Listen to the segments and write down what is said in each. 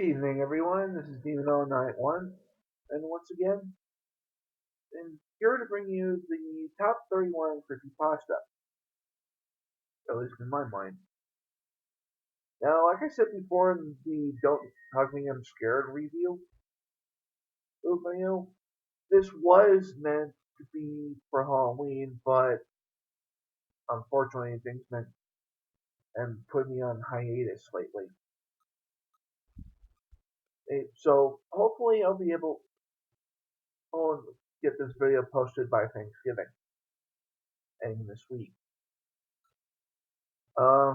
Good evening, everyone. This is Demon091, and once again, I'm here to bring you the top 31 creepypasta, at least in my mind. Now, like I said before in the Don't Hug Me, I'm Scared review video, this was meant to be for Halloween, but unfortunately, things meant and put me on hiatus lately. So, hopefully, I'll be able to get this video posted by Thanksgiving and this week. Uh,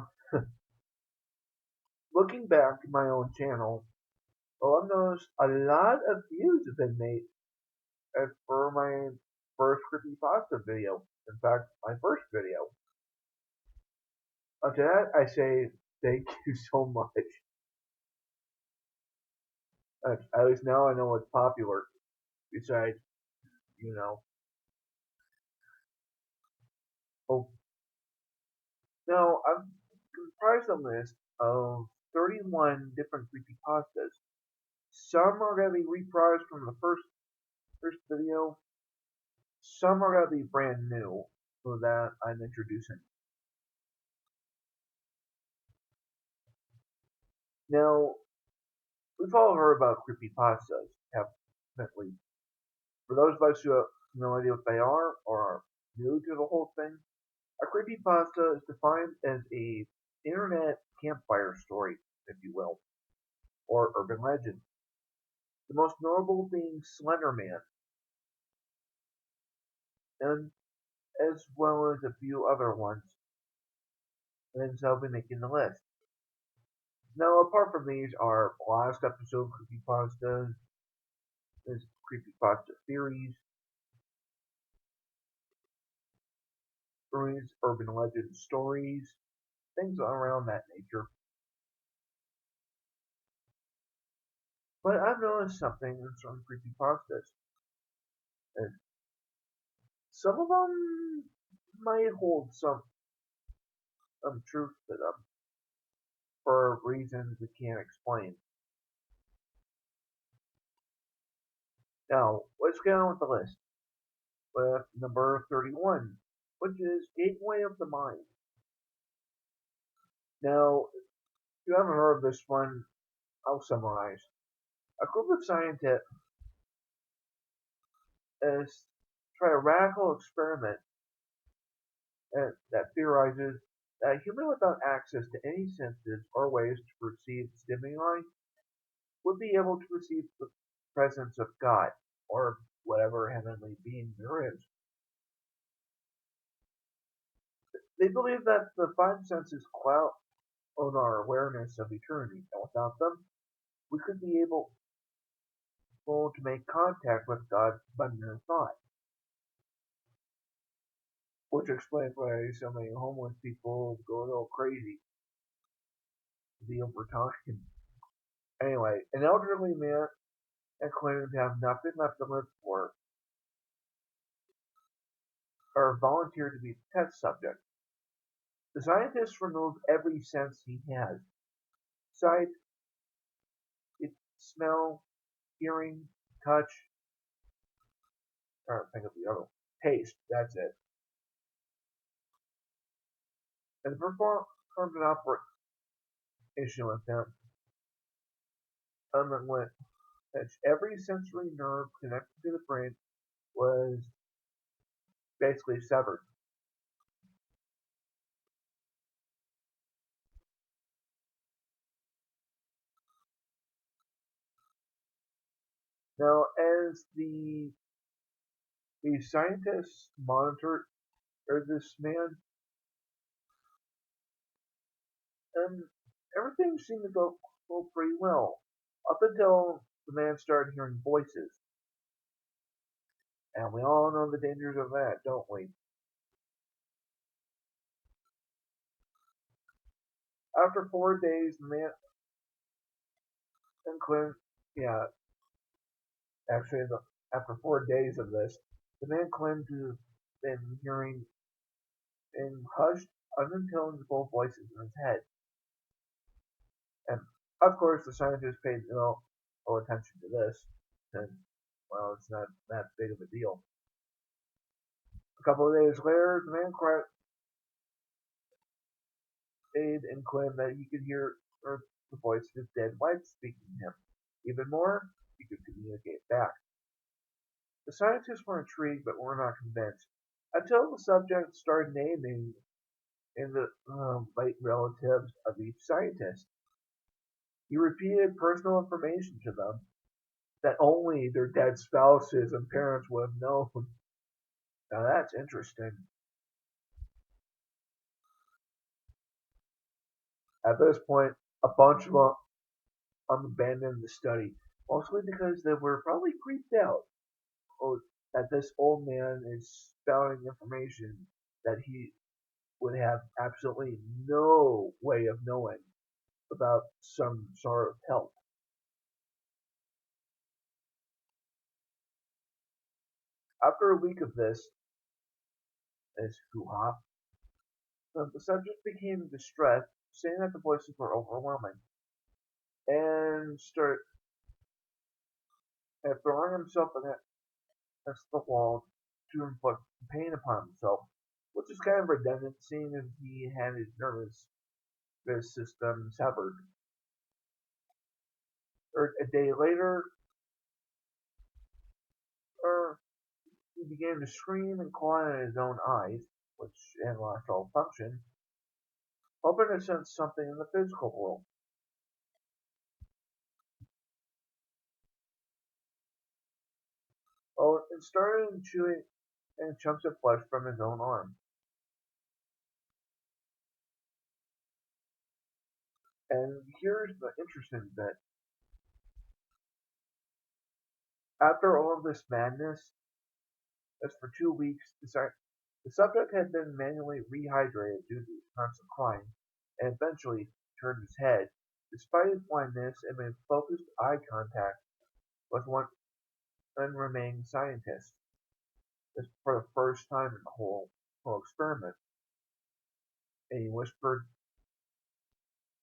Looking back at my own channel, I've noticed a lot of views have been made for my first creepypasta video. In fact, my first video. To that, I say thank you so much. At least now I know it's popular. Besides, you know. Oh, now I've comprised a list of 31 different creepypastas. Some are going to be reprised from the first video. Some are going to be brand new, so that I'm introducing. Now, we've all heard about creepypastas, definitely. For those of us who have no idea what they are or are new to the whole thing, a creepypasta is defined as a internet campfire story, if you will, or urban legend. The most notable being Slender Man, and as well as a few other ones, and so I'll be making the list. Now, apart from these are last episode creepypastas, there's creepypasta theories, urban legend stories, things around that nature. But I've noticed something in some creepypastas. And some of them might hold some truth to them for reasons we can't explain. Now, let's get on with the list. With number 31, which is Gateway of the Mind. Now, if you haven't heard of this one, I'll summarize. A group of scientists has tried a radical experiment that theorizes that a human without access to any senses or ways to perceive stimuli would be able to perceive the presence of God, or whatever heavenly being there is. They believe that the five senses cloud on our awareness of eternity, and without them, we could be able to make contact with God by mere thought. Which explains why so many homeless people go a little crazy over time. Anyway, an elderly man and claiming to have nothing left to live for are volunteered to be the test subject. The scientists remove every sense he has: sight, smell, hearing, touch, or think of the other one. Taste, that's it. And performed an operation with him went that every sensory nerve connected to the brain was basically severed. Now, as the scientists monitored this man, and everything seemed to go pretty well, up until the man started hearing voices. And we all know the dangers of that, don't we? After 4 days, the man and Clint, yeah, actually, after 4 days of this, the man claimed to have been hearing in hushed, unintelligible voices in his head. And Of course, the scientists paid no attention to this, and well, it's not that big of a deal. A couple of days later, the man cried and claimed that he could hear the voice of his dead wife speaking to him. Even more, he could communicate back. The scientists were intrigued but were not convinced until the subject started naming in the late relatives of each scientist. He repeated personal information to them that only their dead spouses and parents would have known. Now that's interesting. At this point, a bunch of them abandoned the study, mostly because they were probably creeped out that this old man is spouting information that he would have absolutely no way of knowing without some sort of help. After a week of this hoo-ha, the subject became distressed, saying that the voices were overwhelming, and started throwing himself against the wall to inflict pain upon himself, which is kind of redundant, seeing as he had his system severed. Or a day later, or he began to scream and claw at his own eyes, which had lost all function, hoping to sense something in the physical world. Oh, and started chewing and chunks of flesh from his own arm. And here's the interesting bit. After all of this madness, as for 2 weeks, the subject had been manually rehydrated due to constant crying, and eventually turned his head, despite his blindness, and made focused eye contact with one unremaining scientist. This for the first time in the whole experiment. And he whispered,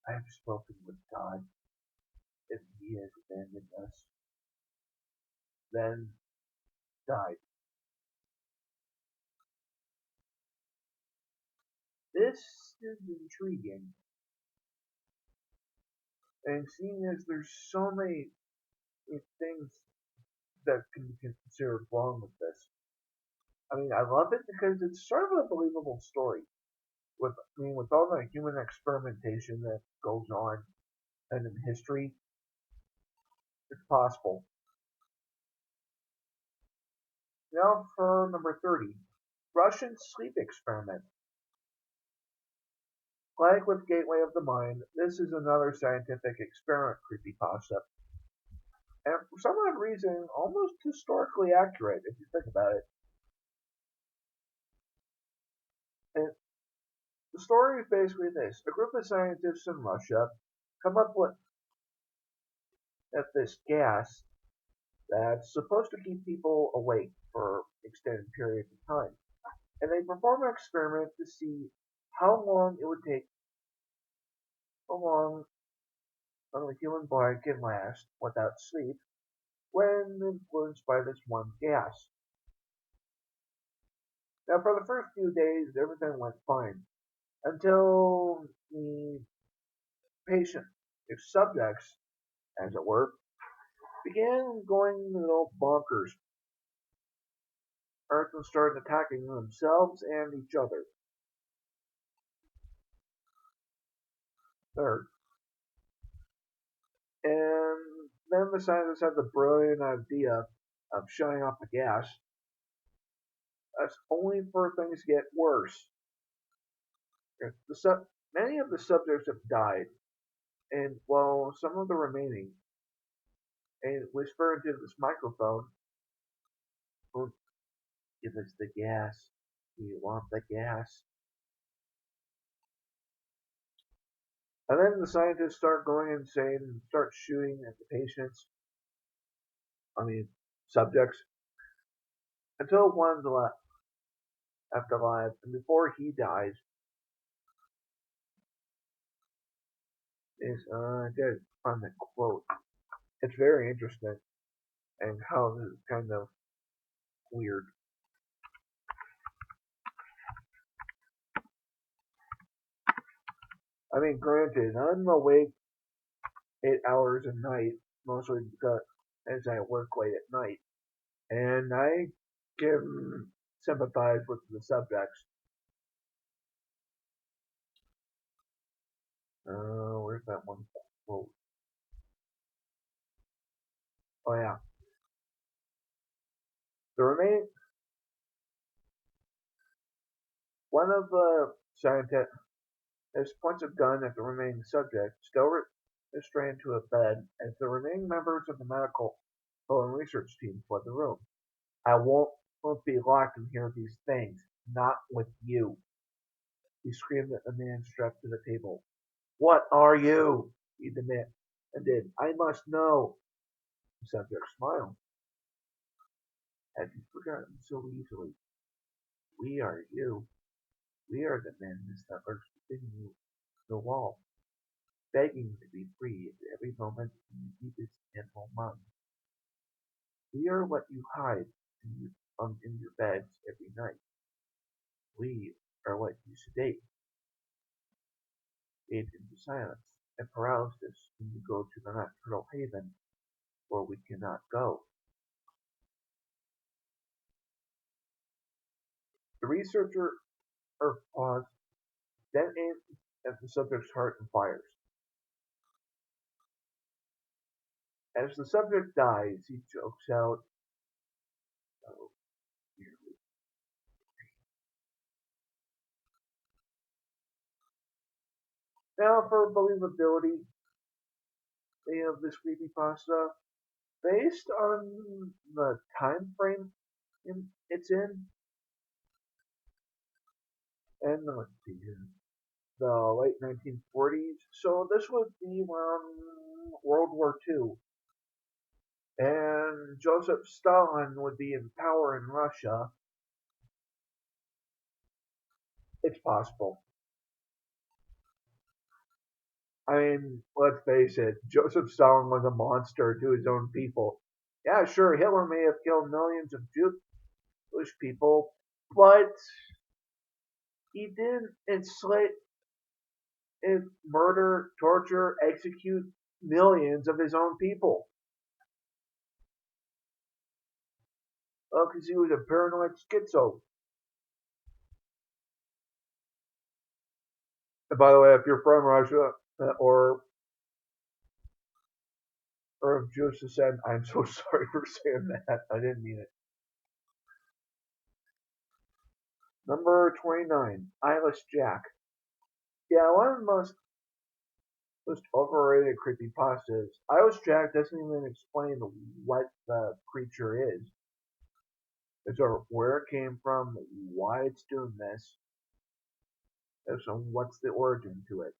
I have spoken with God, and he has abandoned us. Then died. This is intriguing, and seeing as there's so many things that can be considered wrong with this. I mean, I love it because it's sort of a believable story. With all the human experimentation that goes on and in history, it's possible. Now for number 30, Russian sleep experiment. Like with Gateway of the Mind, this is another scientific experiment creepypasta, and for some odd reason, almost historically accurate if you think about it. And the story is basically this: a group of scientists in Russia come up with this gas that's supposed to keep people awake for extended periods of time. And they perform an experiment to see how long it would take, how long a human body can last without sleep when influenced by this one gas. Now, for the first few days, everything went fine until the patient, the subjects, as it were, began going a little bonkers. Earth started attacking themselves and each other. Third, and then the scientists had the brilliant idea of shutting off the gas. That's only for things to get worse. Many of the subjects have died, and while some of the remaining, and whisper into this microphone, "Oh, give us the gas. We want the gas." And then the scientists start going insane and start shooting at the patients, I mean, subjects, until one's left alive. And before he dies, is I did find that quote. It's very interesting and how this is kind of weird. I mean, granted, I'm awake 8 hours a night, mostly because as I work late at night, and I can sympathize with the subjects. Where's that one quote? Oh yeah, the remaining one of the scientists points a gun at the remaining subject, still restrained to a bed, as the remaining members of the medical and research team fled the room. I won't be locked in here with these things. Not with you. He screamed at the man strapped to the table. What are you? He demanded. I must know. The subject smiled. Have you forgotten so easily? We are you. We are the madness that lurks within you, the wall, begging to be free at every moment in the deepest animal mind. We are what you hide in your beds every night. We are what you sedate it into silence and paralysis when you go to the nocturnal haven where we cannot go. The researcher paused, then aimed at the subject's heart and fires. As the subject dies, he chokes out, "Oh, dearly." Now, for believability of this creepypasta, based on the time frame it's in, and let's see here, the late 1940s, so this would be around World War II, and Joseph Stalin would be in power in Russia. It's possible. I mean, let's face it, Joseph Stalin was a monster to his own people. Yeah, sure, Hitler may have killed millions of Jewish people, but he didn't enslave, murder, torture, execute millions of his own people. Well, because he was a paranoid schizo. And by the way, if you're from Russia or of Jewish descent, I'm so sorry for saying that. I didn't mean it. Number 29, Eyeless Jack. Yeah, one of the most overrated creepypastas. Eyeless Jack doesn't even explain what the creature is. It's where it came from, why it's doing this, and so what's the origin to it.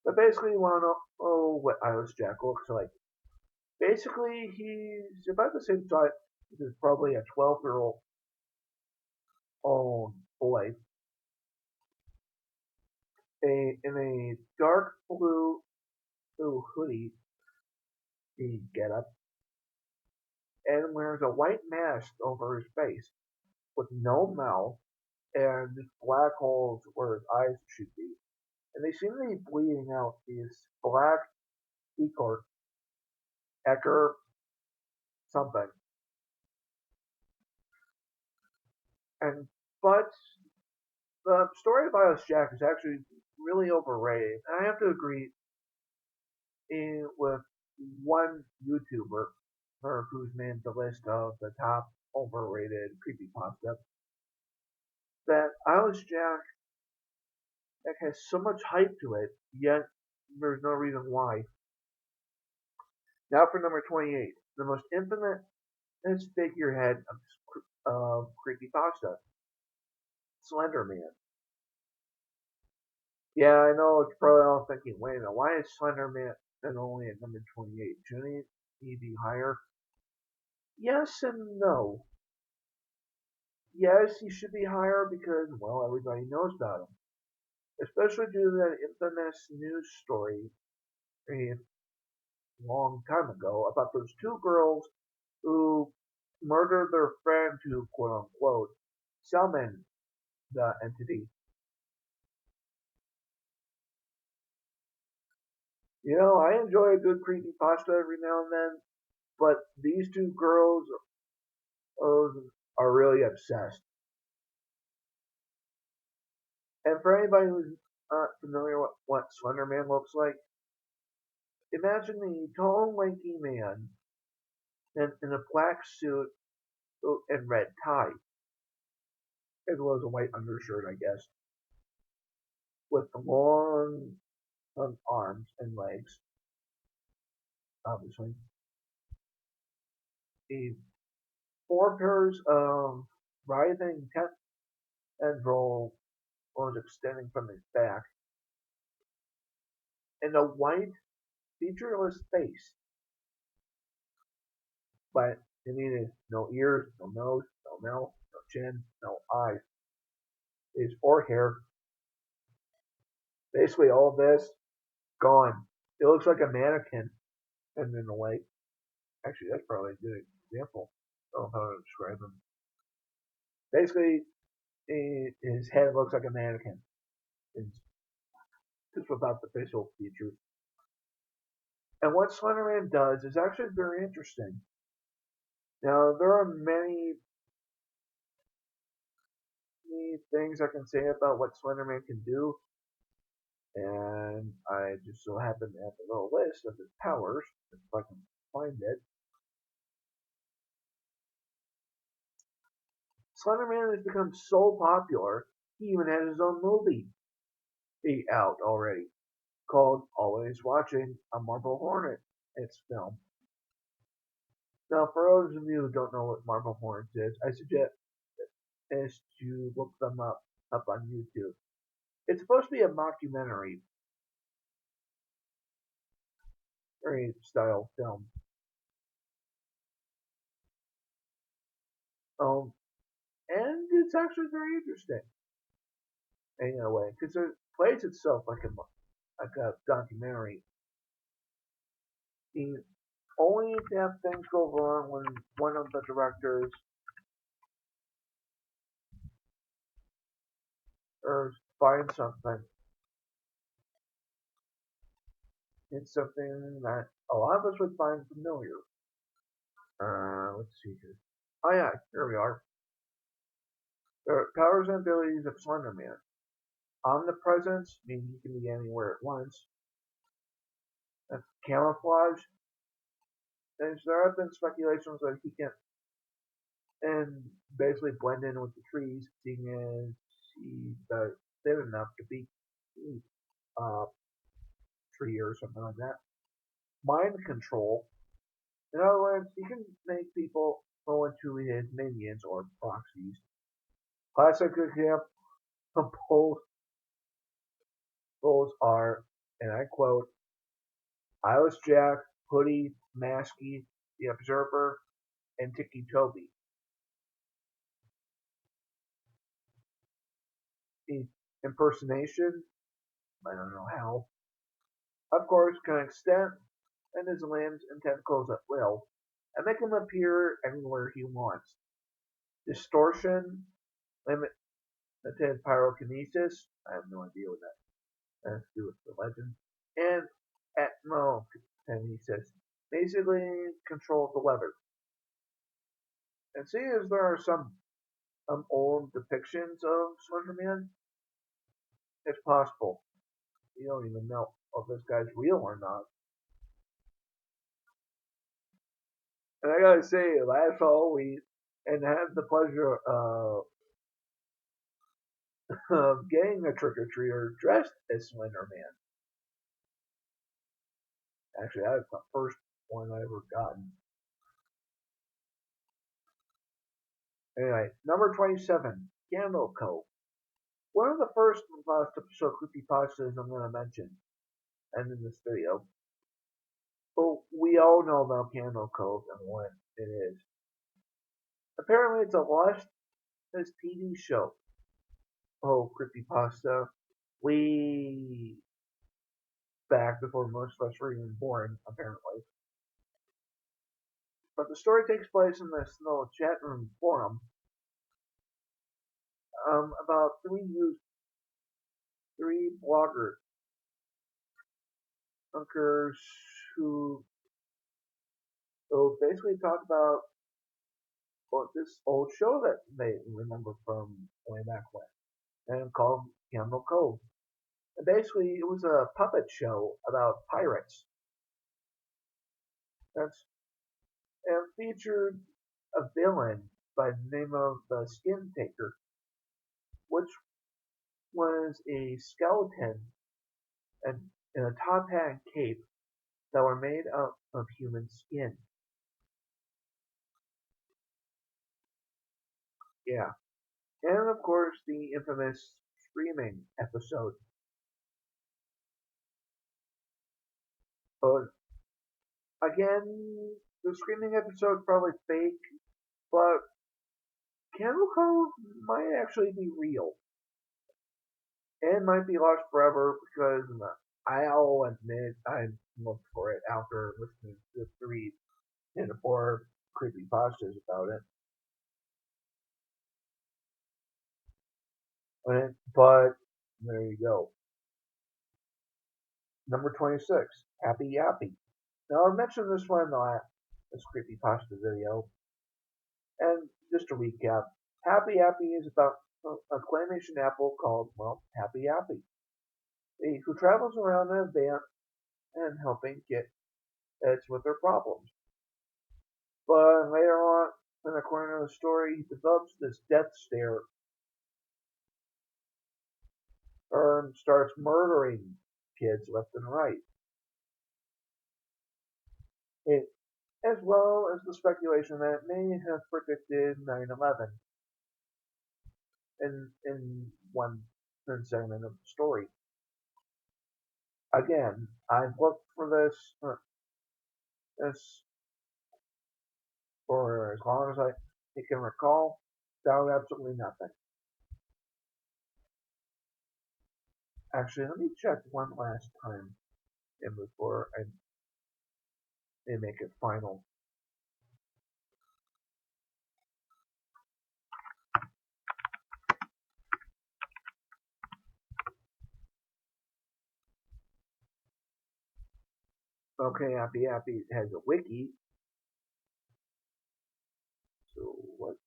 But basically, you want to know what Eyeless Jack looks like. Basically, he's about the same size as probably a 12-year-old boy in a dark blue hoodie he get up and wears a white mask over his face with no mouth and just black holes where his eyes should be. And they seem to be bleeding out these black echor, ecker, something. And but the story of Ios Jack is actually really overrated. And I have to agree with one YouTuber who's made the list of the top overrated creepypasta that Ios Jack has so much hype to it, yet there's no reason why. Now for number 28, the most infamous figurehead of creepypasta, Slender Man. Yeah, I know it's probably all thinking, wait a minute, why is Slender Man only at number 28? Shouldn't he be higher? Yes and no. Yes, he should be higher because, well, everybody knows about him. especially due to that infamous news story a long time ago about those two girls who murdered their friend to quote unquote summon the entity. I enjoy a good creepypasta every now and then, but these two girls uh, are really obsessed. And for anybody who's not familiar with what Slender Man looks like, imagine a tall, lanky man in a black suit and red tie, as well as a white undershirt, I guess, with long arms and legs, obviously. A four pairs of writhing tendril was extending from his back, and a white, featureless face, but it needed no ears, no nose, no mouth, no chin, no eyes. His forehair, basically all this, gone. It looks like a mannequin, and in a way, actually, that's probably a good example of how to describe him. Basically, his head looks like a mannequin, it's just without the facial features. And what Slenderman does is actually very interesting. Now, there are many things I can say about what Slenderman can do, and I just so happen to have a little list of his powers, if I can find it. Slenderman has become so popular, he even has his own movie out already called Always Watching a Marble Hornet. It's film. Now, for those of you who don't know what Marble Hornets is, I suggest is to look them up on YouTube. It's supposed to be a mockumentary style film. Um, and it's actually very interesting in a way because it plays itself like a documentary. The only if things go wrong when one of the directors or finds something, it's something that a lot of us would find familiar. Let's see here. Oh yeah, here we are. The powers and abilities of Slender Man. Omnipresence, meaning he can be anywhere at once. Camouflage, there have been speculations that he can and basically blend in with the trees, seeing as he's thin enough to be a tree or something like that. Mind control, in other words, he can make people go into his minions or proxies. Classic examples are, and I quote, Eyeless Jack, Hoodie, Masky, The Observer, and Tiki Toby. Impersonation, I don't know how, of course, can extend and his limbs and tentacles at will and make him appear anywhere he wants. Distortion, limited pyrokinesis, I have no idea what that has to do with the legend, and atmokinesis, basically control the weather. And seeing as there are some old depictions of Slender Man, it's possible. You don't even know if this guy's real or not. And I gotta say, last Halloween, and had the pleasure of getting a trick or treater dressed as Slender Man. Actually, that was the first one I ever gotten. Anyway, number 27, Candle Cove. One of the first episode creepypastas I'm going to mention, and in this video. Well, we all know about Candle Cove and what it is. Apparently, it's a Lost TV show. Oh, creepypasta We back before most of us were even born, apparently. But the story takes place in this little chat room forum about three bloggers who basically talk about this old show that they remember from way back when, and called Candle Cove. And basically, it was a puppet show about pirates. That's and featured a villain by the name of the Skin Taker, which was a skeleton and in a top hat and cape that were made up of human skin. Yeah. And of course, the infamous screaming episode. But again, the screaming episode probably fake, but Candle Cove might actually be real. And might be lost forever because I'll admit I looked for it after listening to 3 and 4 creepypastas about it. But there you go. Number 26, Happy Yappy. Now, I mentioned this one in this creepypasta video, and just to recap, Happy Yappy is about a claymation apple called, well, Happy Yappy, who travels around in a van and helping kids with their problems. But later on, and according to the story, he develops this death stare and starts murdering kids left and right. It, as well as the speculation that it may have predicted 9/11 in one segment of the story. Again, I've looked for this for as long as I can recall. Found absolutely nothing. Actually, let me check one last time and before I make it final. Okay, Happy Happy has a wiki. So what?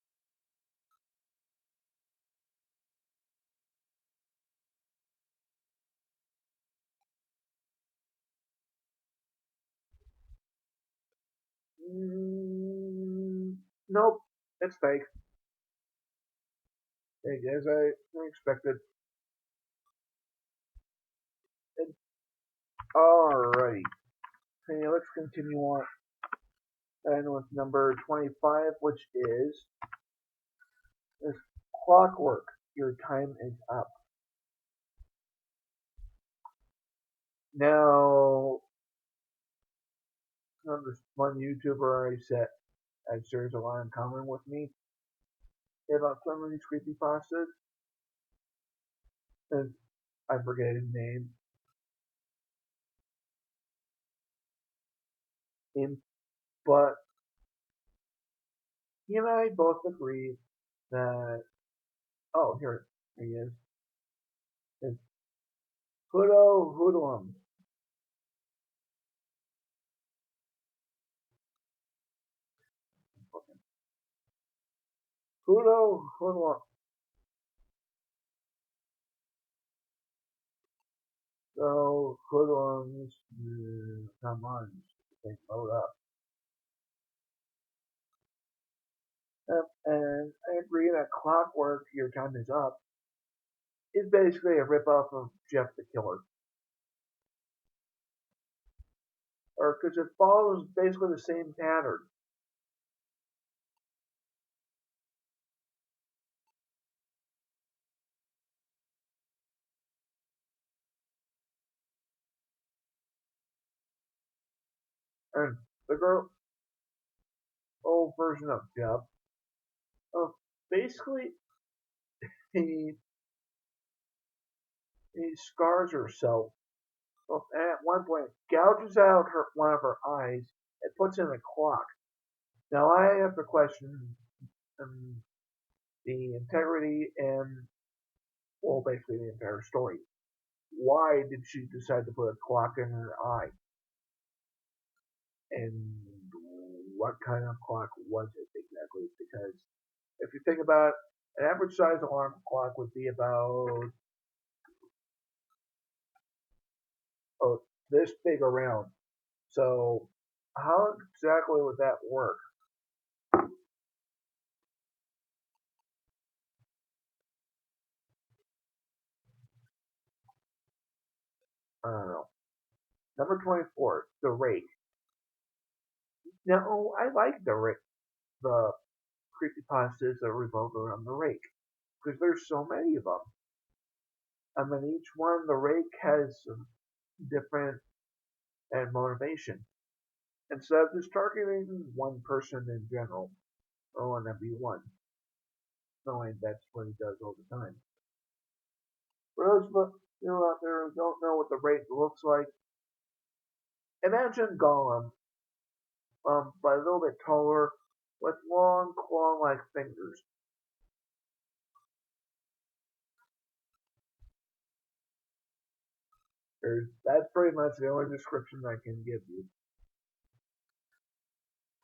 Nope, it's fake. As I expected. Alrighty. Okay, let's continue on. And with number 25, which is Clockwork. Your time is up. Now, this one YouTuber already said shares a lot in common with me about some of these creepypastas. And I forget his name. And, but he and I both agree that, oh, here he is. It's Hudo Hoodlum. Hudo Hoodlum. So, Hoodlums, come on, they load up. And I agree that Clockwork, Your Time Is Up, is basically a ripoff of Jeff the Killer. Or because it follows basically the same pattern. And the girl, old version of Jeff, basically he He scars herself. Well, at one point, gouges out one of her eyes and puts in a clock. Now I have to question um, the integrity and, well, basically the entire story. Why did she decide to put a clock in her eye? And what kind of clock was it exactly? Because if you think about it, an average size alarm clock would be about oh, this big around. So how exactly would that work? I don't know. Number 24, the rake. Now, I like the creepypastas that revolve around the rake because there's so many of them. I mean, each one, the rake has some different and motivation. Instead of just targeting one person in general, or one MB1, knowing that's what he does all the time. For those out there who don't know what the rake looks like, imagine Gollum, but a little bit taller, with long claw-like fingers. That's pretty much the only description I can give you.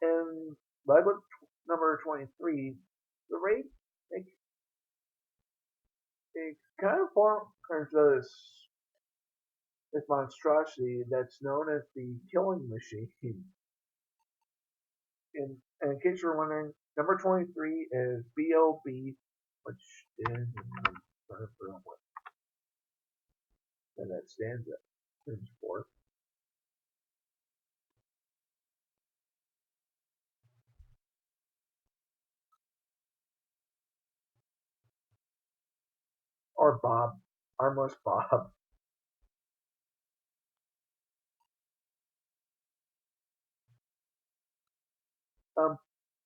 And Lego number 23, the rate, it, it kind of forms this monstrosity that's known as the killing machine. And in case you're wondering, number 23 is BOB, which is, what that stands for. Or Bob, Armless Bob. Um,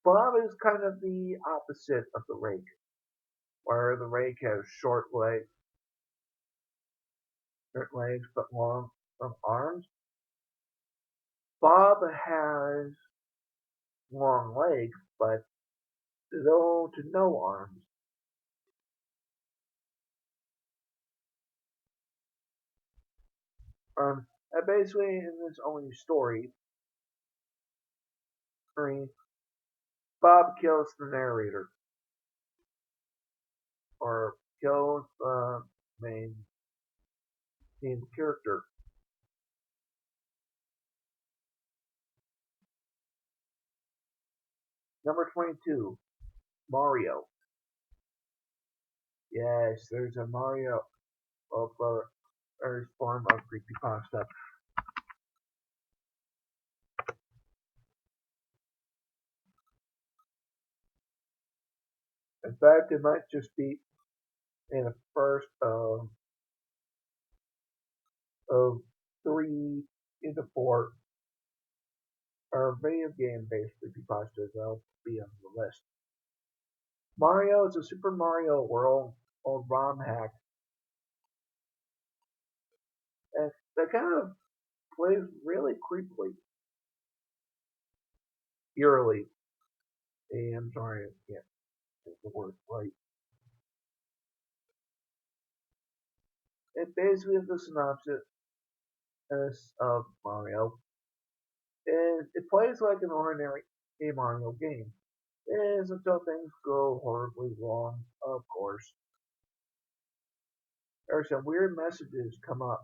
Bob is kind of the opposite of the rake, where the rake has short legs but long arms. Bob has long legs but little to no arms. And basically, in this only story, Bob kills the narrator, or kills the main character. Number 22, Mario. Yes, there's a Mario of form of creepypasta. In fact, it might just be in the first of three into four are video game based creepypastas that'll be on the list. Mario is a Super Mario World old ROM hack, and that kind of plays really creepily, eerily. I'm sorry, I can't think the word right. It basically is the synopsis of Mario, and it plays like an ordinary a Mario game. It is until things go horribly wrong, of course. There are some weird messages come up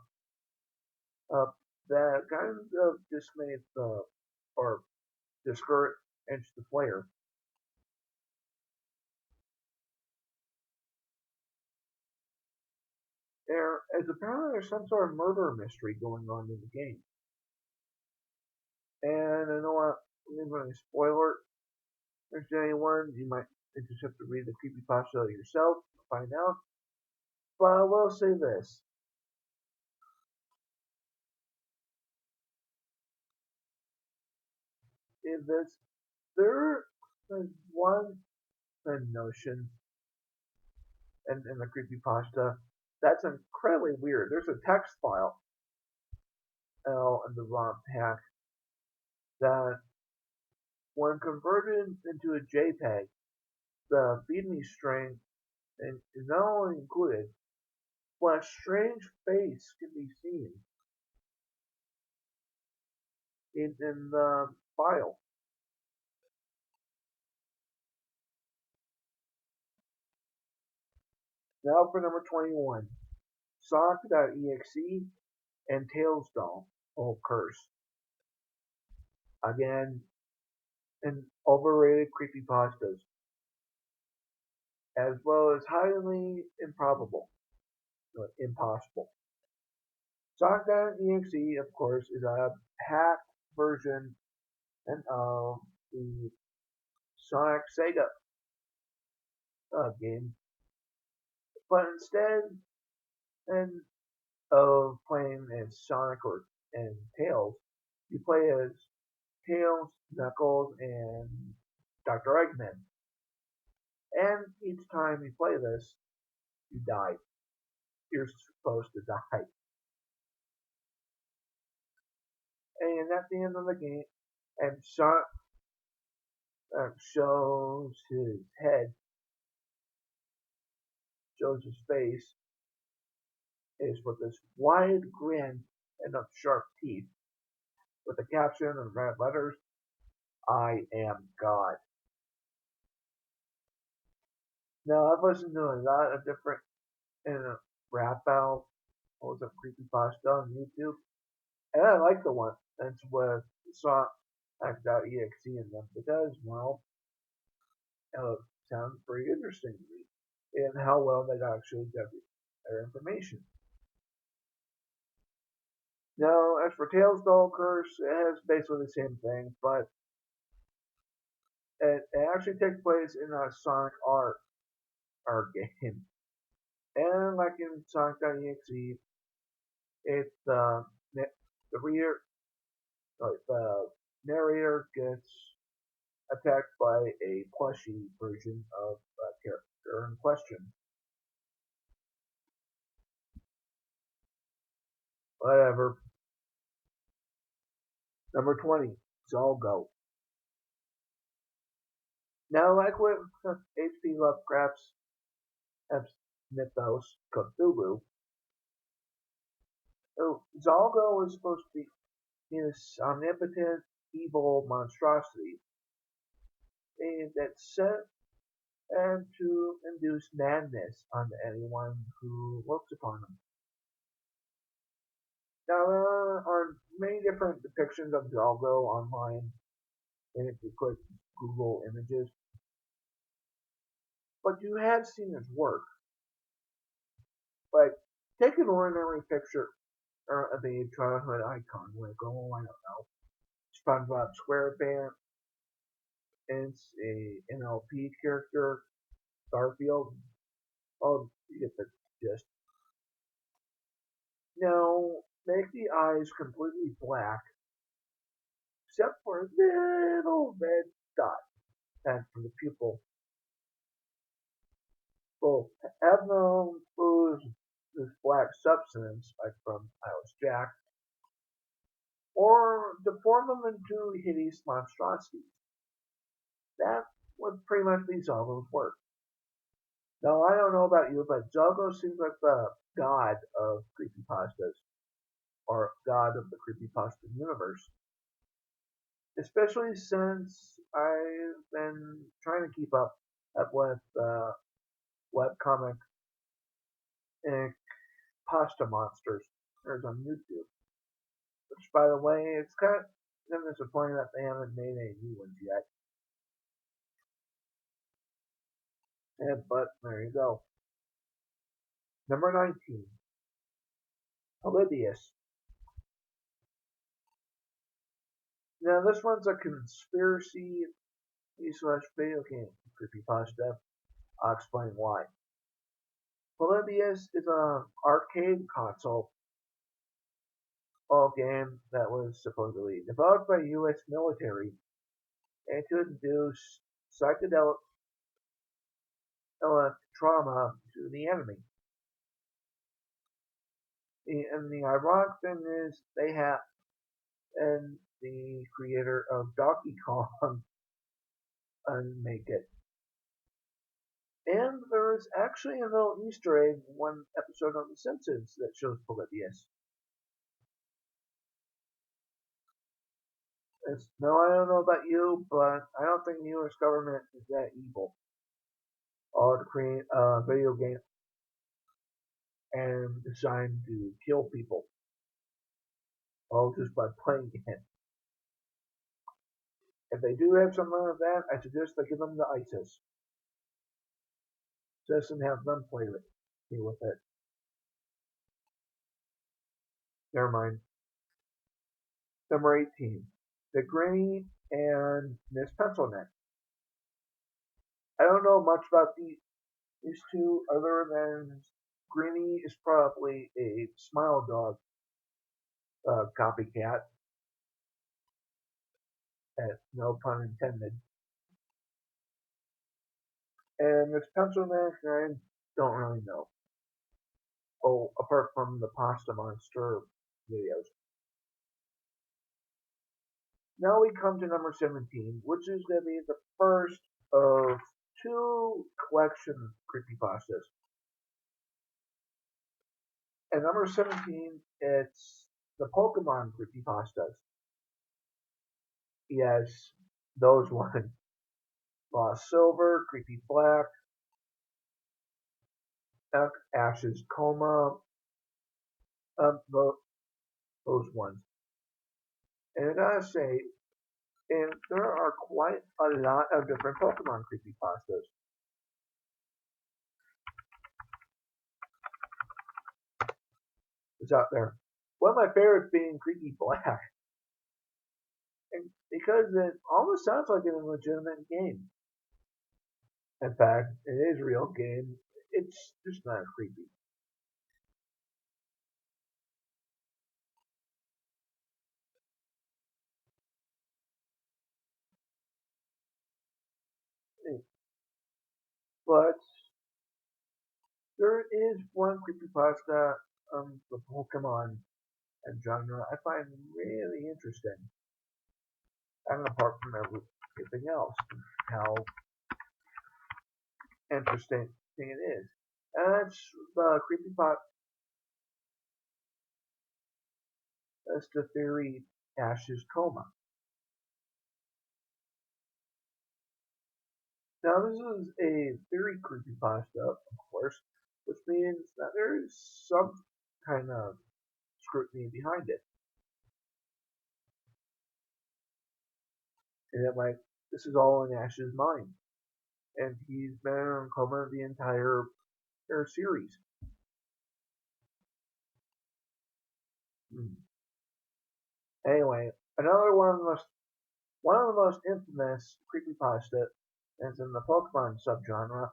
that kind of dismay or discourage the player. There is apparently there's some sort of murder mystery going on in the game. And I know what, I'm going to spoiler. If there's anyone, you might just have to read the creepypasta yourself to find out. But I will say this. If there is one notion in the creepypasta That's incredibly weird. There's a text file in the ROM hack that, when converted into a JPEG, the Vietnamese string is not only included, but a strange face can be seen in the file. Now for number 21, Sonic.exe and Tails Doll, Old Curse. Again, an overrated creepypastas, as well as highly improbable, impossible. Sonic.exe, of course, is a hacked version of the Sonic Sega game, but instead and of playing as Sonic and Tails, you play as Tails, Knuckles, and Dr. Eggman. And each time you play this, you die. You're supposed to die. And at the end of the game, and Sonic shows his head, shows his face, is with this wide grin and of sharp teeth, with the caption in red letters, "I am God." Now, I've listened to a lot of different rap battles, what was it, Creepypasta on YouTube, and I like the one that's with Sonic.exe in them because, well, it sounds pretty interesting to me, and how well they actually get their information. Now, as for Tails Doll Curse, it has basically the same thing, but it actually takes place in a Sonic art game. And like in Sonic.exe, it's the reader, the narrator gets attacked by a plushie version of the character in question. Whatever. Number 20, Zolgo. Now, like with H.P. Lovecraft's mythos, Cthulhu, Zolgo is supposed to be this omnipotent, evil monstrosity that's sent and to induce madness on anyone who looks upon him. Now, there are many different depictions of Zolgo online, and if you click Google Images, but you have seen his work. Like, take an ordinary picture of a childhood icon, like, oh, I don't know, SpongeBob SquarePants, it's a NLP character, Garfield. Oh, you get the gist. Now, make the eyes completely black, except for a little red dot, and for the pupil. Well, have them include this black substance, like from Alice Jack, or deform them into hideous monstrosities. That would pretty much be Zolgo's work. Now, I don't know about you, but Zolgo seems like the god of creepypastas, or god of the creepypasta universe. Especially since I've been trying to keep up with webcomic and pasta monsters on YouTube. Which, by the way, it's kind of disappointing that they haven't made any new ones yet. But there you go. Number 19, Polybius. Now, this one's a conspiracy slash video game creepypasta. I'll explain why. Polybius is an arcade console game that was supposedly developed by the U.S. military and to induce psychedelic trauma to the enemy. And the ironic thing is, they have, and the creator of Donkey Kong make it. And there's actually a little Easter egg in one episode of The Simpsons that shows Polybius. No, I don't know about you, but I don't think the U.S. government is that evil. All to create a video game and designed to kill people, all just by playing it. If they do have something like that, I suggest they give them to ISIS. Just and have them play with it. Never mind. Number 18. The Granny and Miss Pencilneck. I don't know much about these two other than Granny is probably a smile dog copycat. No pun intended. And Miss Pencilneck, I don't really know. Oh, apart from the Pasta Monster videos. Now we come to number 17, which is going to be the first of two collection creepypastas. And number 17, it's the Pokemon creepypastas. Yes, those ones. Lost Silver, Creepy Black, Ash's Coma, those ones. And I gotta say, and there are quite a lot of different Pokemon creepypastas. It's out there. One of my favorites being Creepy Black. And because it almost sounds like a legitimate game. In fact, it is a real game. It's just not creepy. But there is one creepypasta the Pokemon and genre I find really interesting. And apart from everything else, how interesting it is. And that's the creepypasta, that's the theory Ash's Coma. Now, this is a theory creepypasta, of course, which means that there is some kind of scrutiny behind it. And that, like, this is all in Ash's mind. And he's been in coma the entire series. Hmm. Anyway, another one of the most infamous creepypasta that's in the Pokemon subgenre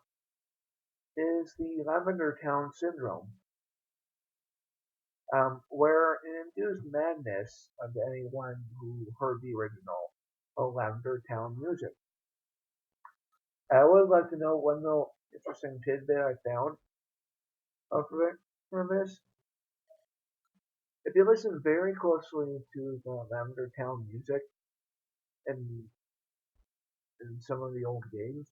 is the Lavender Town Syndrome, where it induced madness of anyone who heard the original Lavender Town music. I would like to know one little interesting tidbit I found from this. If you listen very closely to the Lavender Town music in, in some of the old games,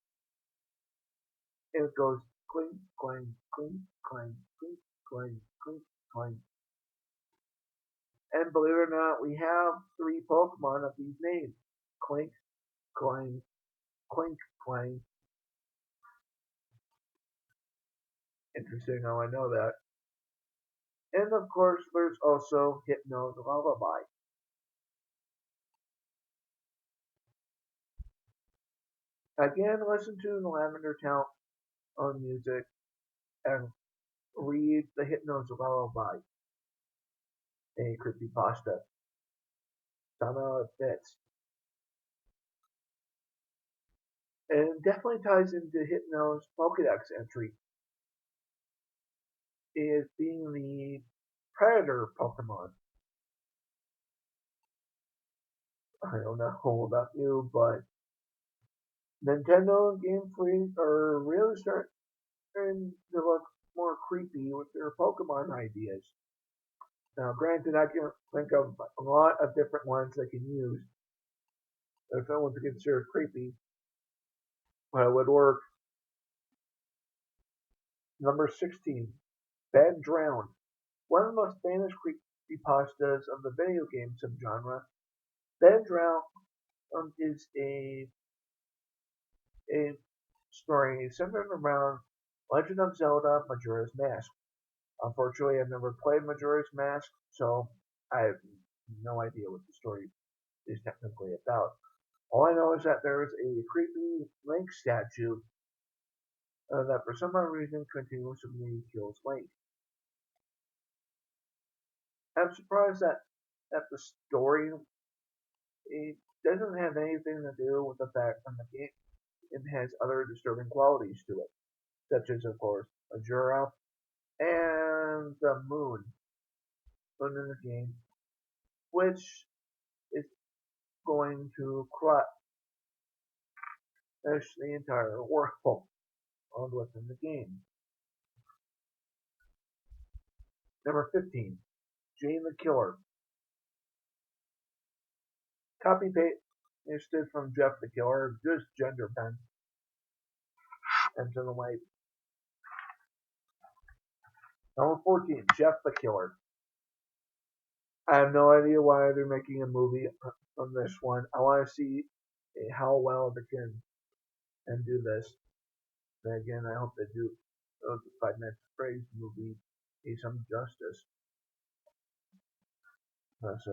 it goes clink, clank, clink, clank, clink, clank, clink, clank. And believe it or not, we have three Pokemon of these names. Clink, clank, clink, clank. Interesting how I know that. And of course, there's also Hypno's Lullaby. Again, listen to the Lavender Town on music and read the Hypno's Lullaby, a creepypasta. Somehow it fits. And it definitely ties into Hypno's Pokedex entry, is being the Predator Pokemon. I don't know about you, but Nintendo and Game Freak are really starting to look more creepy with their Pokemon ideas. Now, granted, I can think of a lot of different ones they can use if someone's considered creepy, but it would work. Number 16, Bed Drowned. One of the most famous creepypastas of the video game subgenre, Bed Drowned is a story centered around Legend of Zelda Majora's Mask. Unfortunately, I've never played Majora's Mask, so I have no idea what the story is technically about. All I know is that there is a creepy Link statue that for some odd reason continuously kills Link. I'm surprised that the story it doesn't have anything to do with the fact that the game it has other disturbing qualities to it, such as, of course, Majora and the moon in the game, which is going to crush the entire world on what's in the game. Number 15, Jane the Killer. Copy pasted from Jeff the Killer, just gender bent and to the right. Number 14, Jeff the Killer. I have no idea why they're making a movie from this one. I want to see how well they can and do this. But again, I hope they do the Five Nights at Freddy's movie some justice as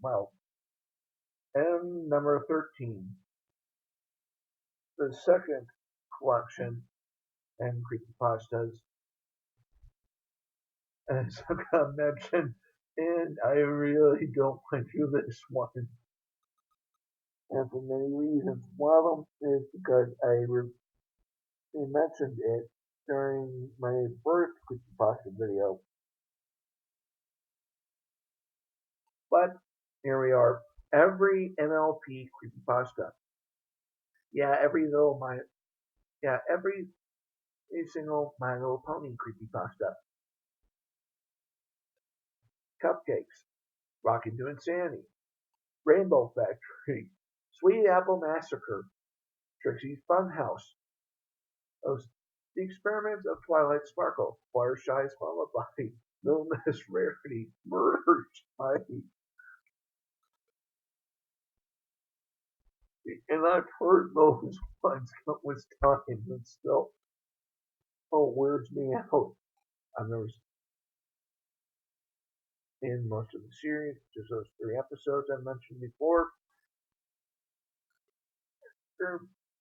well. And number 13, the second collection and creepypastas, as I mentioned, and I really don't want to do this one, and for many reasons. One of them is because I mentioned it during my first creepypasta video, but here we are. Every MLP creepypasta, yeah, every single My Little Pony creepypasta, Cupcakes, Rockin' to Insanity, Rainbow Factory, Sweet Apple Massacre, Trixie's Funhouse, those, The Experiments of Twilight Sparkle, Fluttershy's Lullaby, Little Miss Rarity, Murder Society. And I've heard those ones countless times and still weirds me out. I've never seen most of the series, just those 3 episodes I mentioned before.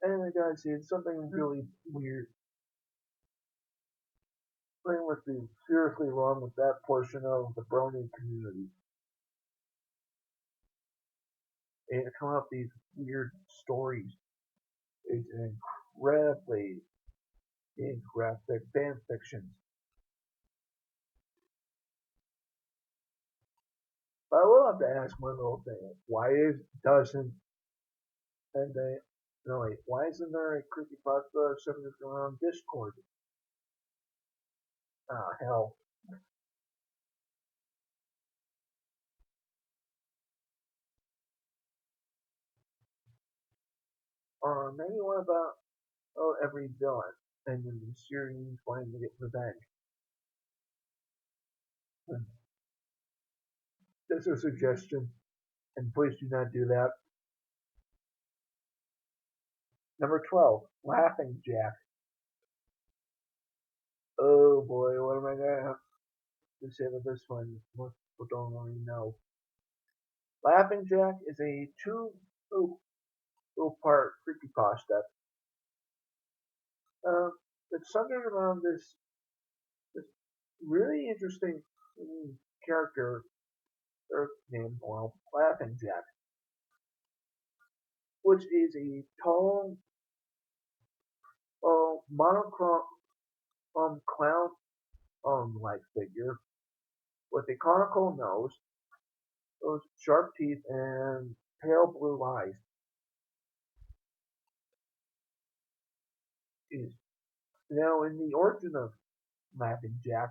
And I gotta say, it's something really weird. Something must be seriously wrong with that portion of the Brony community. And come up with these weird stories. It's incredibly graphic fan fictions. But I will have to ask one little thing. Doesn't and they no wait, why isn't there a creepypasta subject around Discord? Ah hell. Or maybe one about every villain and in the series wanting to get revenge. That's a suggestion, and please do not do that. Number 12, Laughing Jack. Oh boy, what am I gonna have to say about this one? Most people don't really know. Laughing Jack is a two-part creepypasta. Uh, it's centered around this really interesting character named Laughing Jack, which is a tall, monochrome clown like figure with a conical nose, those sharp teeth, and pale blue eyes. Is now in the origin of Laughing Jack,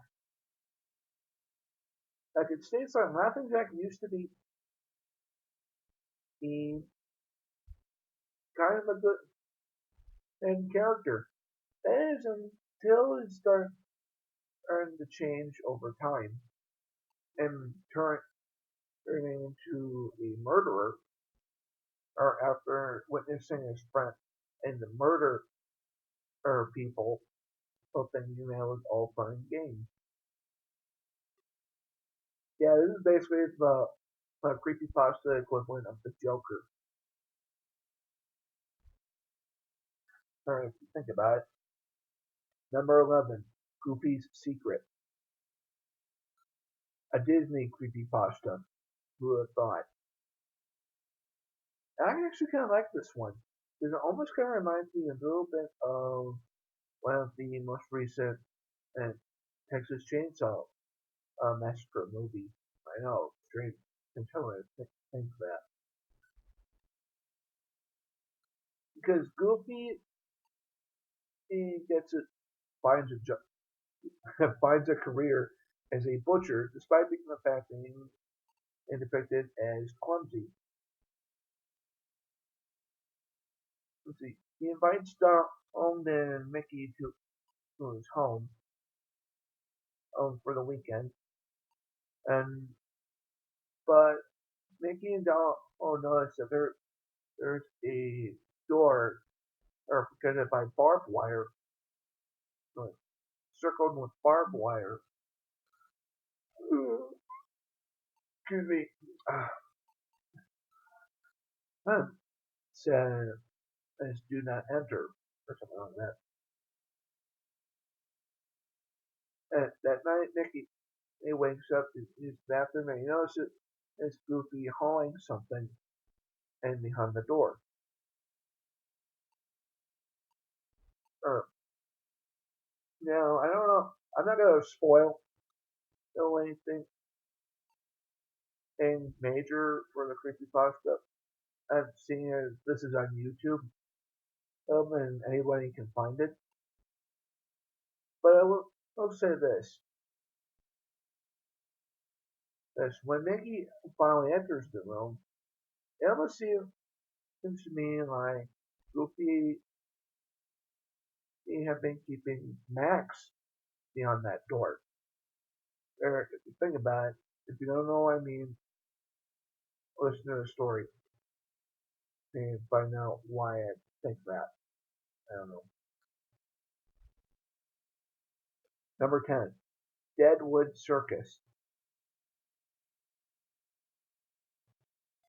Like it states like Laughing Jack used to be the kind of a good main character. That is until it started to change over time and turning into a murderer, or after witnessing his friend and the murder of people, so thinking that it was all fun and games. Yeah, this is basically the creepypasta equivalent of the Joker. Or if you think about it. Number 11, Goofy's Secret. A Disney creepypasta. Who would have thought? I actually kind of like this one. Because it almost kind of reminds me a little bit of one of the most recent uh, Texas Chainsaw Massacre movies. I know, strange. I'm telling you, think that. Because Goofy, he gets it, finds a finds a career as a butcher, despite being the fact that he is depicted as clumsy. Let's see. He invites Donald and Mickey to his home for the weekend, and but Mickey and Donald notice that there's a door or protected by barbed wire, like, circled with barbed wire. Excuse me. Uh, said as "Do not enter" or something like that. And that night, Mickey he wakes up in his bathroom and he notices it's Goofy hauling something and behind the door. Or no, I don't know. I'm not gonna spoil anything major for the creepypasta. I'm seeing it. This is on YouTube, and anybody can find it. But I'll say this: when Mickey finally enters the room, it almost seems to me like Goofy he have been keeping Max behind that door. Or if you think about it, if you don't know what I mean, listen to the story and find out why I think that. I don't know. Number 10, Deadwood Circus.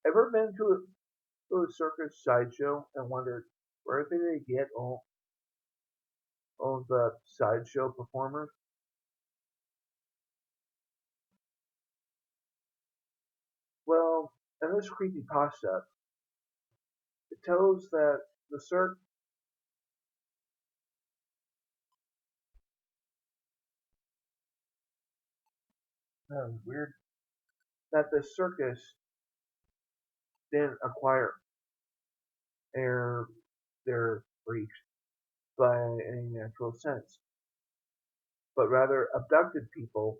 Ever been to a circus sideshow and wondered where did they get all the sideshow performers? Well, in this creepypasta, it tells that the circus, weird, that the circus didn't acquire their, their freaks by any natural sense, but rather abducted people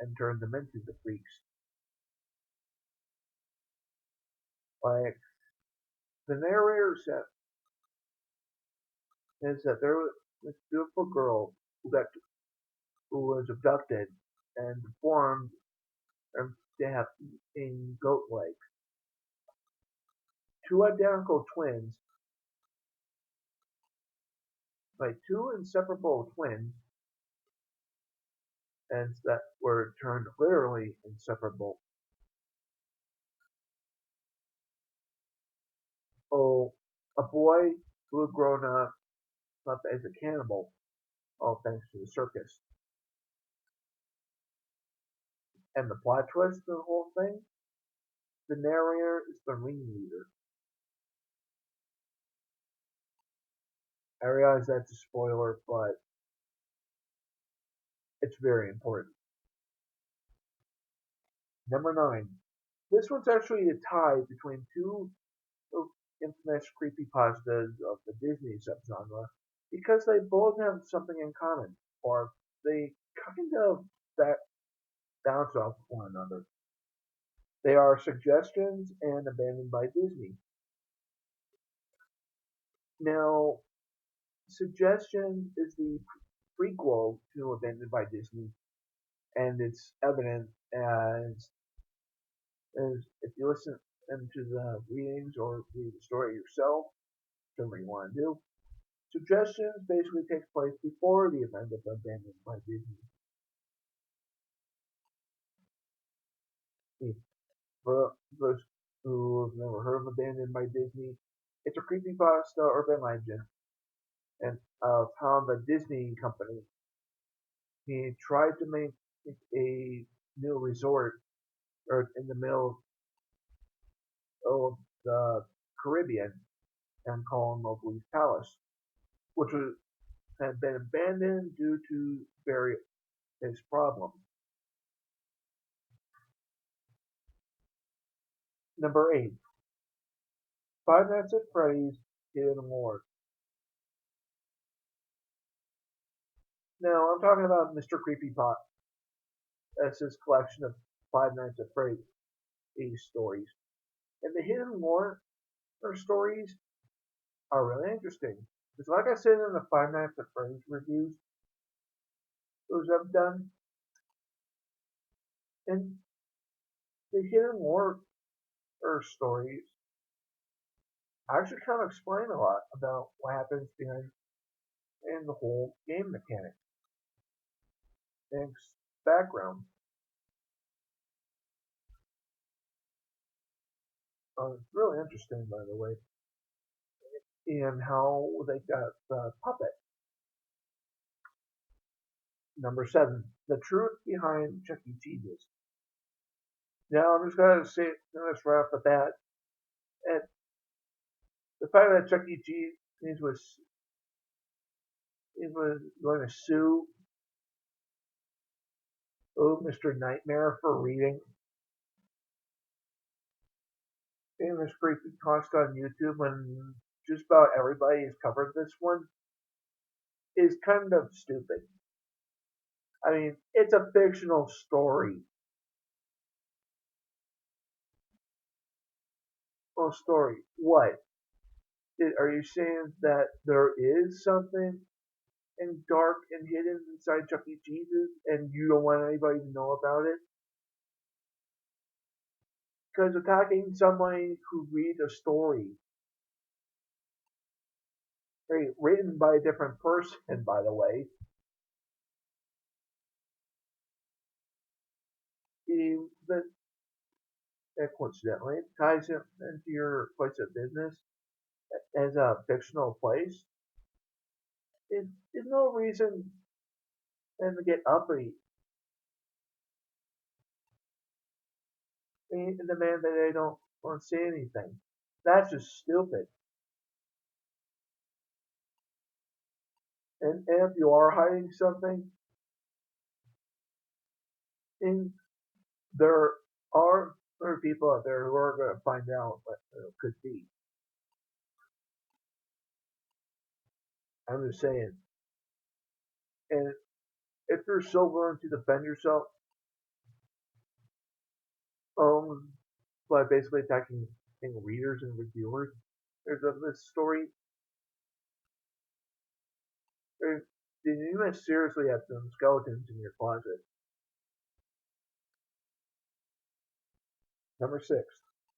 and turned them into the freaks. Like the narrator said, is that there was this beautiful girl who was abducted and deformed and deaf in goat legs. Two identical twins, like two inseparable twins, and that were turned literally inseparable. Oh, a boy who had grown up as a cannibal, all thanks to the circus. And the plot twist of the whole thing? The narrator is the ringleader. I realize that's a spoiler, but it's very important. Number 9. This one's actually a tie between two of infamous creepypastas of the Disney subgenre because they both have something in common, or they kind of that bounce off one another. They are suggestions and abandoned by Disney. Now, Suggestion is the prequel to Abandoned by Disney, and it's evident as if you listen to the readings or read the story yourself, whatever you want to do. Suggestions basically takes place before the event of Abandoned by Disney. For those who have never heard of Abandoned by Disney, it's a creepypasta urban legend and of how the Disney company he tried to make a new resort or in the middle of the Caribbean and call it Mowgli's Palace, which had been abandoned due to various problems. Number 8. Five Nights at Freddy's Hidden Lore. Now, I'm talking about Mr. Creepypasta. That's his collection of Five Nights at Freddy's stories. And the hidden lore or stories are really interesting. Because like I said in the Five Nights at Freddy's reviews, those I've done, and the hidden lore or stories actually kind of explain a lot about what happens behind and the whole game mechanics and background. It's really interesting, by the way, and how they got the puppet. Number 7, the truth behind Chuck E. Cheese's. Now, I'm just going to say this right off the bat. And the fact that Chuck E. Cheese was going to sue Mr. Nightmare for reading famous creepy cost on YouTube when just about everybody has covered this one is kind of stupid. I mean, it's a fictional story. Well, story. What? Are you saying that there is something and dark and hidden inside Chuck E. Cheese's and you don't want anybody to know about it? Because attacking somebody who reads a story, written by a different person, by the way, that coincidentally ties into your place of business as a fictional place, is no reason then to get uppity and demand that they don't want to say anything. That's just stupid. And if you are hiding something, and there are other people out there who are going to find out what it could be. I'm just saying. And if you're so willing to defend yourself, um, by basically attacking readers and reviewers, there's this story. Did you seriously have some skeletons in your closet? Number 6.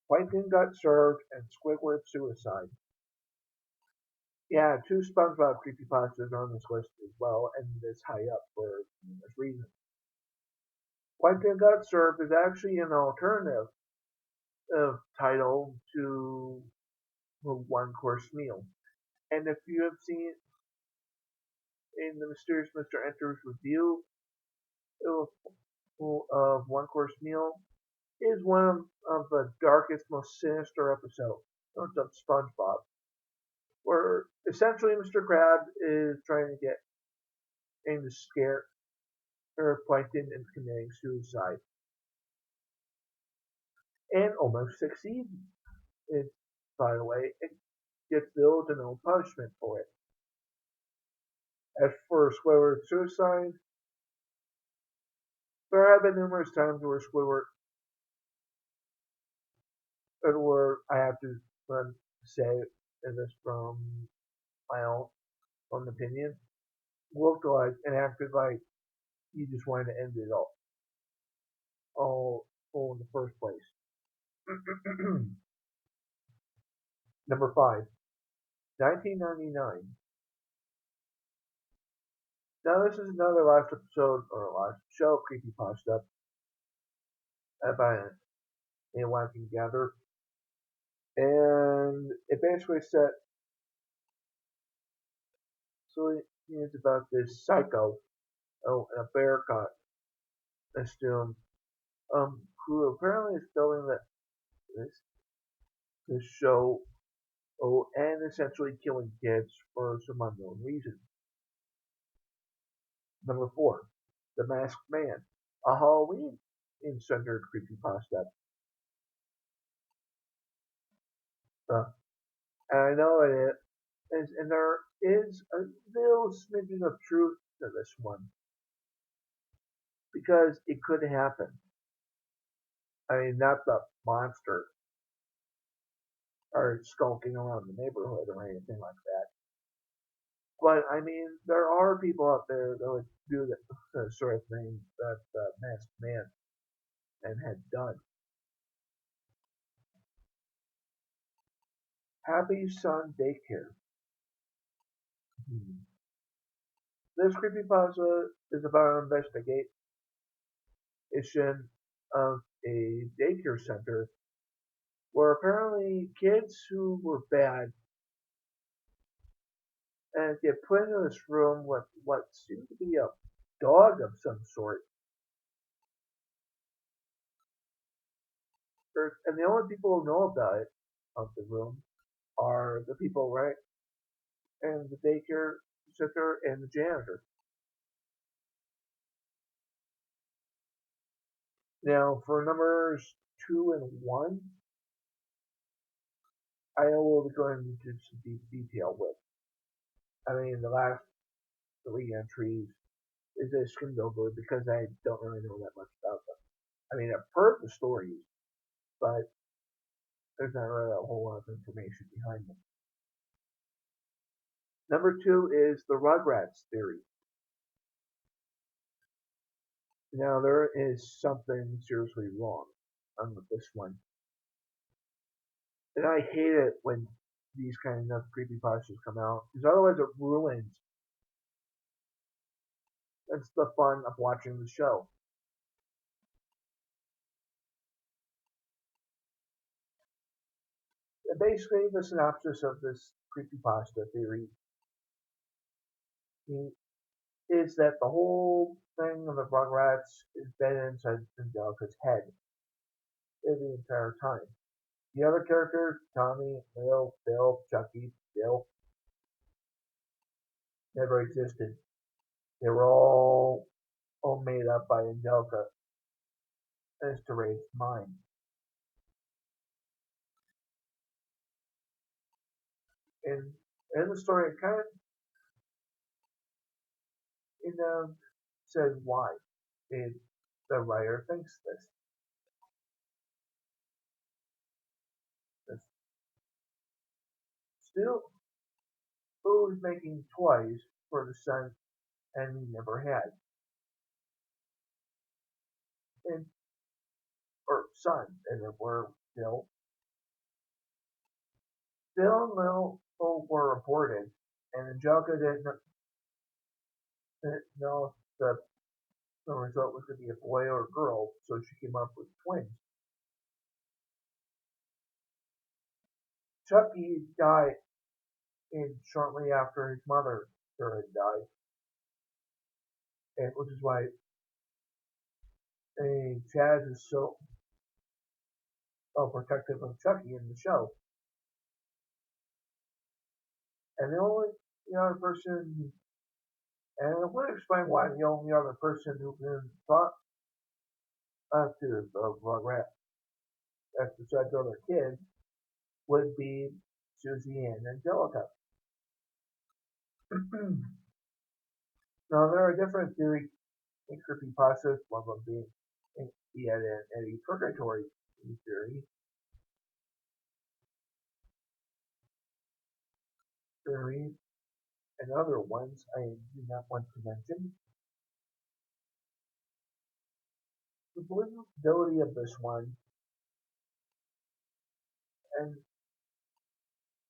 Plankton got served and Squidward suicide. Yeah, 2 SpongeBob creepypastas are on this list as well, and it's high up for numerous reasons. Plankton got served is actually an alternative title to a one-course meal. And if you have seen in the Mysterious Mr. Enters review of, One Course Meal, is one of the darkest, most sinister episodes of SpongeBob, where essentially Mr. Krabs is trying to get and to scare Plankton into committing suicide, and almost succeeds. It, by the way, it gets little to no punishment for it. As for Squidward's suicide, There have been numerous times where Squidward, where I have to say, and this from my own opinion, looked like and acted like he just wanted to end it all in the first place. Number five, 1999. Now this is another last episode or last show creepypasta about a working together, and it basically set so it's about this psycho, in a bear costume, who apparently is filming this this show, and essentially killing kids for some unknown reason. Number four, The Masked Man, a Halloween centered creepypasta. Uh, and I know it is, and there is a little smidgen of truth to this one because it could happen. I mean, not the monster or skulking around the neighborhood or anything like that. But I mean, there are people out there that would do the sort of thing that the Masked Man and had done. Happy Sun Daycare. Hmm. This creepypasta is about an investigation of a daycare center where apparently kids who were bad and get put into this room with what seemed to be a dog of some sort. And the only people who know about it, of the room, are the people right and the daycare center and the janitor. Now, for numbers two and one, I will be going into some deep detail with. I mean, the last three entries is I skimmed over because I don't really know that much about them. I mean, I've heard the stories, but there's not really a whole lot of information behind them. Number two is the Rugrats theory. Now, there is something seriously wrong with this one. And I hate it when these kind of creepypastas come out because otherwise it ruins that's the fun of watching the show. And basically, the synopsis of this creepypasta theory is that the whole thing of the Rugrats is been inside Angelica's head the entire time. The other characters, Tommy, Lil, Bill, Chucky, Bill, never existed. They were all made up by Angelica as to raise mind. And in the story, it kind of you know says why it, the writer thinks this. Still, who was making toys for the son and he never had, and or son, and it were Bill and Lil were aborted, and Angelica didn't know if the result was going to be a boy or a girl, so she came up with twins. Chucky died shortly after his mother had died, and which is why Chaz is so protective of Chucky in the show. And the only other person, and I want to explain why the only other person who can talk to the Rugrat besides other kids would be Susie and Angelica. Now there are different theories in creepypastas, one of them being he had an Eddie Purgatory theory, and other ones I do not want to mention. The believability of this one and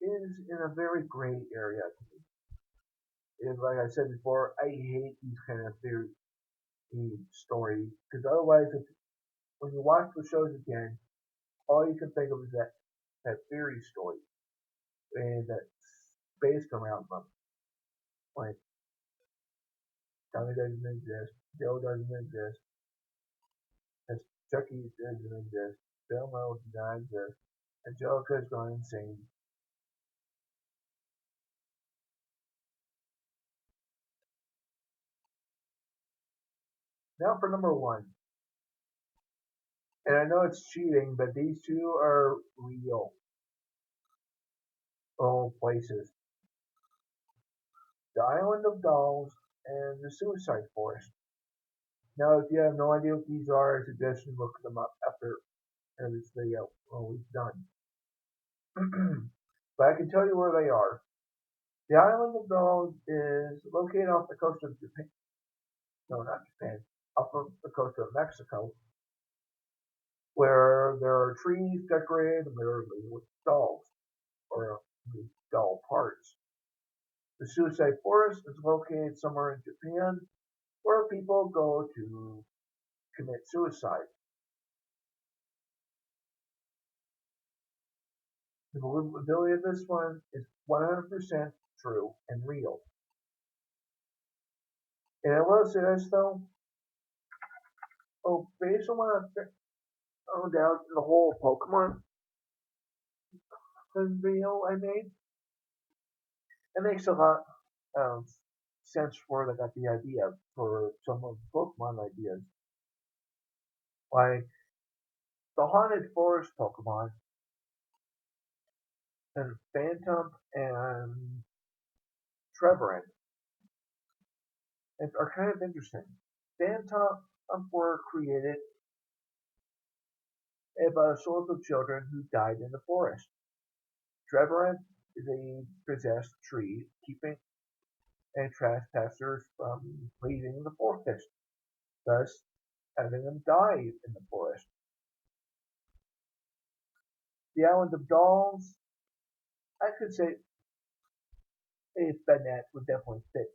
is in a very gray area to me. And like I said before, I hate these kind of theory stories because otherwise, when you watch the shows again, all you can think of is that theory story and that's based around them. Like Tommy doesn't exist, Joe doesn't exist, as Chucky doesn't exist, Bill Mo does not exist, Angelica's gone insane. Now for number one, and I know it's cheating, but these two are real places: the Island of Dolls and the Suicide Forest. Now, if you have no idea what these are, I suggest you look them up after this video we've done. But I can tell you where they are. The Island of Dolls is located off the coast of Japan. No, not Japan. Off of the coast of Mexico, where there are trees decorated literally with dolls or doll parts. The Suicide Forest is located somewhere in Japan where people go to commit suicide. The believability of this one is 100% true and real. And I will say this though, based on what I found out in the whole Pokemon video I made, it makes a lot of sense where they got the idea for some of the Pokemon ideas. Like the Haunted Forest Pokemon and Phantom and Trevenant are kind of interesting. Phantom were created by a source of children who died in the forest. Trevenant is a possessed tree, keeping and trespassers from leaving the forest, thus having them die in the forest. The Island of Dolls, I could say a Bennett would definitely fit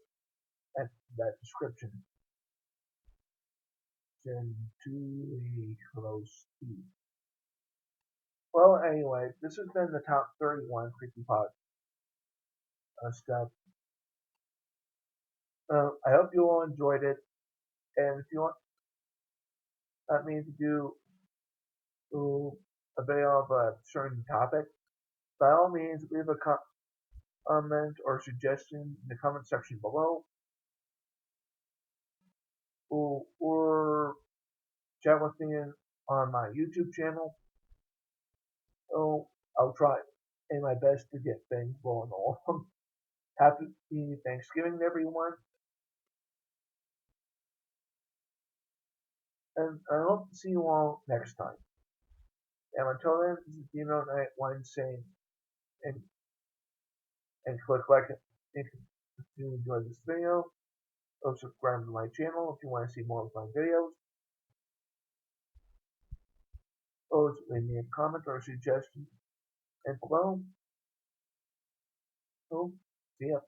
that description. To a close speed. Well, anyway, this has been the top 31 creepypasta stuff. I hope you all enjoyed it, and if you want me to do a video of a certain topic, by all means, leave a comment or suggestion in the comment section below, or chat with me on my YouTube channel. So I'll try my best to get things going on. Happy Thanksgiving, everyone, and I hope to see you all next time. And until then, this is Dino Night One saying, and click like if you enjoyed this video. Also subscribe to my channel if you want to see more of my videos. Also leave me a comment or a suggestion and below. So, see ya.